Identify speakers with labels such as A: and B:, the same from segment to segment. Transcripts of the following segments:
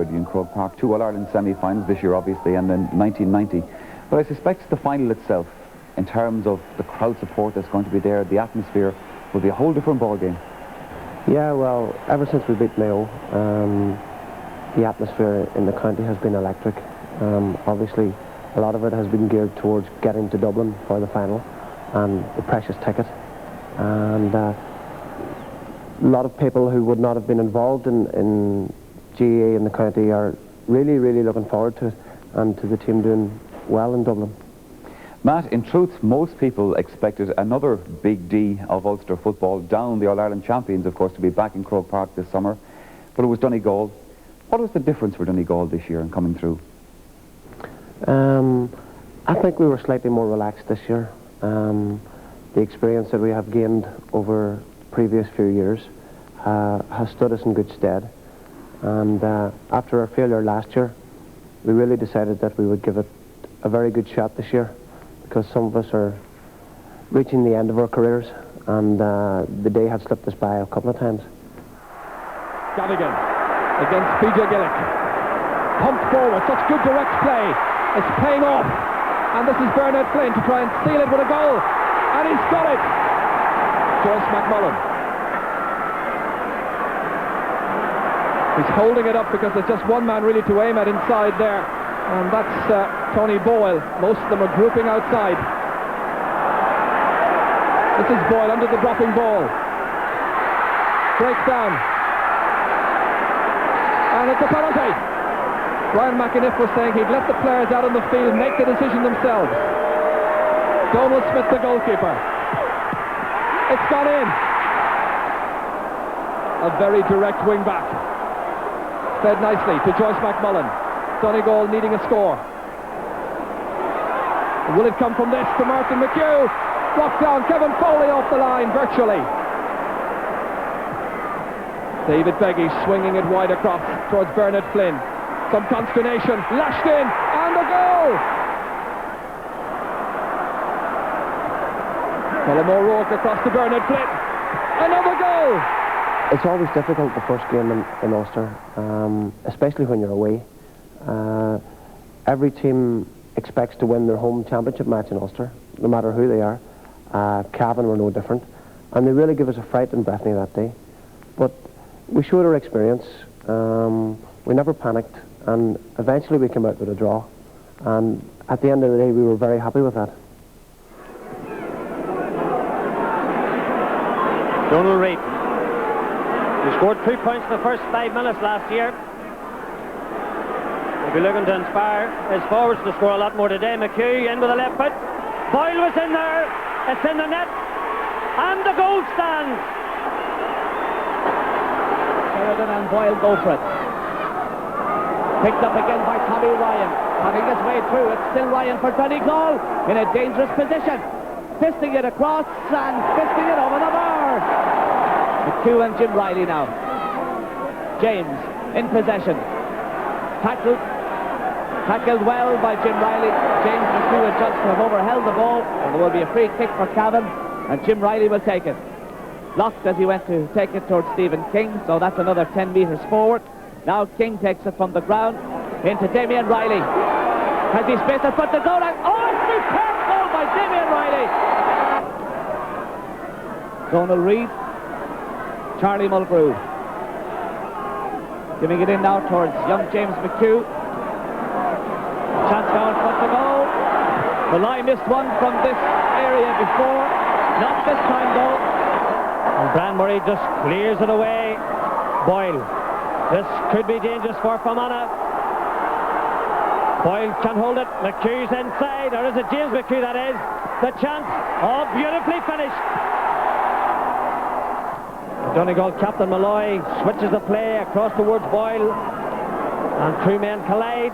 A: already in Croke Park, 2 All-Ireland semi-finals this year obviously, and then 1990. But I suspect the final itself, in terms of the crowd support that's going to be there, the atmosphere, will be a whole different ball game.
B: Yeah, well, ever since we beat Mayo, the atmosphere in the county has been electric. Obviously, a lot of it has been geared towards getting to Dublin for the final and the precious ticket. And a lot of people who would not have been involved in GAA in the county are really, really looking forward to it and to the team doing well in Dublin.
A: Matt, in truth, most people expected another big D of Ulster football, down the All-Ireland champions, of course, to be back in Croke Park this summer. But it was Donegal. What was the difference for Donegal this year in coming through?
B: I think we were slightly more relaxed this year. The experience that we have gained over previous few years has stood us in good stead. And after our failure last year, we really decided that we would give it a very good shot this year, because some of us are reaching the end of our careers, and the day had slipped us by a couple of times.
C: Gallagher against PJ Gillick. Pumped forward, such good direct play. It's paying off. And this is Bernard Flynn to try and seal it with a goal. And he's got it. Joyce McMullen. He's holding it up because there's just one man really to aim at inside there. And that's Tony Boyle. Most of them are grouping outside. This is Boyle under the dropping ball. Breaks down. And it's a penalty. Brian McAniff was saying he'd let the players out on the field make the decision themselves. Donald Smith, the goalkeeper. It's gone in. A very direct wing back. Fed nicely to Joyce McMullen. Donegal needing a score. Will it come from this to Martin McHugh? Blocked down, Kevin Foley off the line virtually. David Beggy swinging it wide across towards Bernard Flynn. Some consternation, lashed in, and a goal! Colm O'Rourke across to Bernard Flynn. Another goal!
B: It's always difficult the first game in Ulster, especially when you're away. Every team expects to win their home championship match in Ulster, no matter who they are. Cavan were no different, and they really gave us a fright in Bethany that day. But we showed our experience. We never panicked, and eventually we came out with a draw. And at the end of the day, we were very happy with that.
D: Donald Reid. He scored 3 points in the first 5 minutes last year. He'll be looking to inspire his forwards to score a lot more today. McHugh in with the left foot. Boyle was in there. It's in the net. And the goal stands.
E: Sheridan and Boyle go for it. Picked up again by Tommy Ryan. Having his way through, it's still Ryan for Donegal in a dangerous position. Fisting it across and fisting it over the bar. McHugh and Jim Riley now. James in possession. Tackled well by Jim Riley. James McHugh and Johnson have overheld the ball, and there will be a free kick for Cavan, and Jim Riley will take it. Blocked as he went to take it towards Stephen King, so that's another 10 metres forward. Now King takes it from the ground into Damien Riley. Has he space in front of the goal? Oh, it's a superb goal by Damien Riley! Donald Reid, Charlie Mulgrew. Giving it in now towards young James McHugh. Chance now in front of the goal. Malloy missed one from this area before. Not this time though.
D: And Bran Murray just clears it away. Boyle. This could be dangerous for Fermanagh. Boyle can hold it. McHugh's inside. Or is it James McHugh that is? The chance. Oh, beautifully finished. Donegal captain Malloy switches the play across towards Boyle. And two men collide.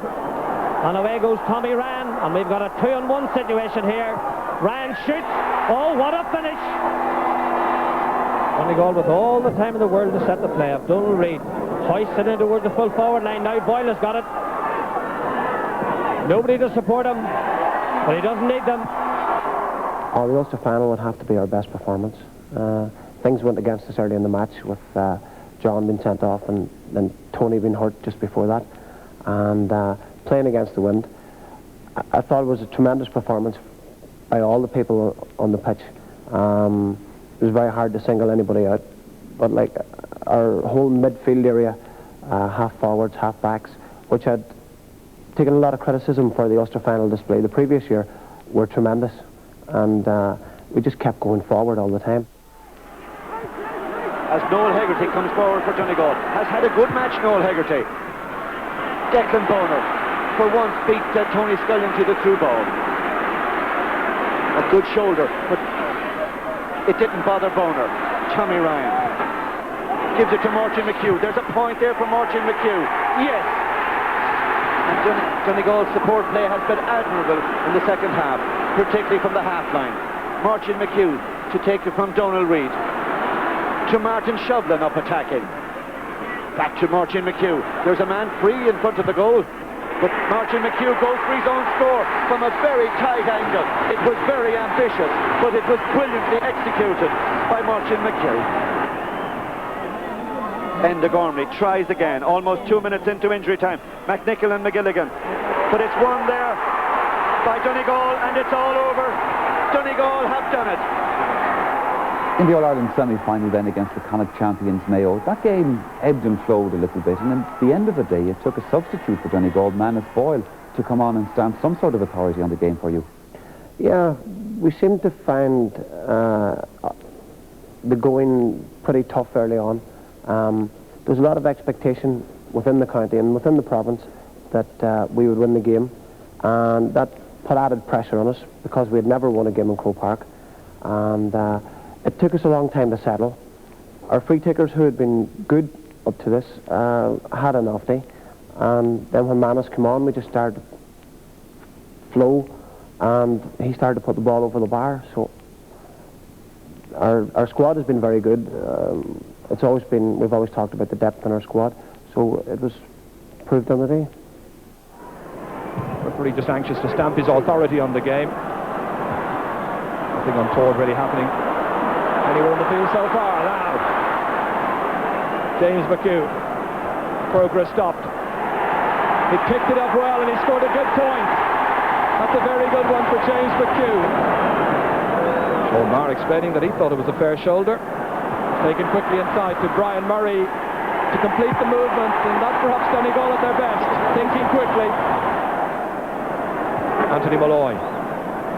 D: And away goes Tommy Ryan. And we've got a 2-on-1 situation here. Ryan shoots. Oh, what a finish. Donegal with all the time in the world to set the play up. Donald Reid hoisted it towards the full forward line. Now Boyle has got it. Nobody to support him, but he doesn't need them.
B: The Ulster final would have to be our best performance. Things went against us early in the match with John being sent off and then Tony being hurt just before that, and playing against the wind. I thought it was a tremendous performance by all the people on the pitch. It was very hard to single anybody out, but like our whole midfield area, half forwards, half backs, which had taken a lot of criticism for the Ulster final display the previous year, were tremendous, and we just kept going forward all the time.
F: As Noel Hegarty comes forward for Donegal, has had a good match, Noel Hegarty. Declan Boner for once beat Tony Scullion to the through ball. A good shoulder, but it didn't bother Boner. Tommy Ryan gives it to Martin McHugh. There's a point there for Martin McHugh. Yes! And Donegal's support play has been admirable in the second half, particularly from the half line. Martin McHugh to take it from Donal Reid to Martin Shovlin up attacking. Back to Martin McHugh. There's a man free in front of the goal, but Martin McHugh goes for his own score from a very tight angle. It was very ambitious, but it was brilliantly executed by Martin McHugh. Enda Gormley tries again, almost 2 minutes into injury time. McNichol and McGilligan, but it's won there by Donegal, and it's all over. Donegal have done it.
A: In the All-Ireland semi-final then against the Connacht champions Mayo, that game ebbed and flowed a little bit, and at the end of the day it took a substitute for Donegal, Manus Boyle, to come on and stamp some sort of authority on the game for you.
B: Yeah, we seemed to find the going pretty tough early on. There was a lot of expectation within the county and within the province that we would win the game, and that put added pressure on us because we had never won a game in Croke Park, and it took us a long time to settle. Our free takers, who had been good up to this, had an off day, and then when Manus came on, we just started to flow, and he started to put the ball over the bar. So our squad has been very good. It's always been, we've always talked about the depth in our squad, so it was proved on the day.
C: Referee just anxious to stamp his authority on the game. Nothing untoward really happening anywhere in the field so far. Now, James McHugh, progress stopped. He picked it up well and he scored a good point. That's a very good one for James McHugh. Sean Maher explaining that he thought it was a fair shoulder. Taken quickly inside to Brian Murray to complete the movement, and that's perhaps Donegal at their best, thinking quickly. Anthony Malloy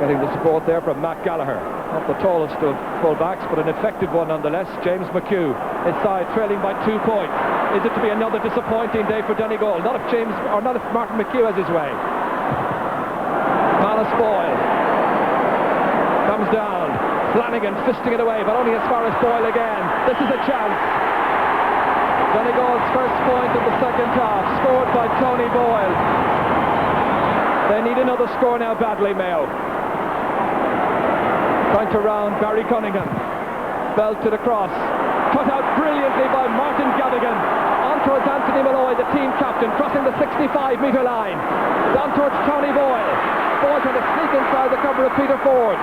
C: getting the support there from Matt Gallagher. Not the tallest of full-backs, but an effective one nonetheless. James McHugh inside, trailing by 2 points. Is it to be another disappointing day for Donegal? Not if Martin McHugh has his way. Manus Boyle comes down. Flanagan fisting it away, but only as far as Boyle again. This is a chance. Donegal's first point of the second half, scored by Tony Boyle. They need another score now badly, Mayo. Trying to round Barry Cunningham. Bell to the cross. Cut out brilliantly by Martin Gallagher. On towards Anthony Malloy, the team captain, crossing the 65-metre line. Down towards Tony Boyle. Boyle trying to sneak inside the cover of Peter Ford.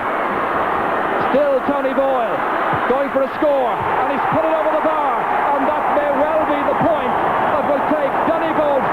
C: Still Tony Boyle going for a score, and he's put it over the bar, and that may well be the point that will take Donegal's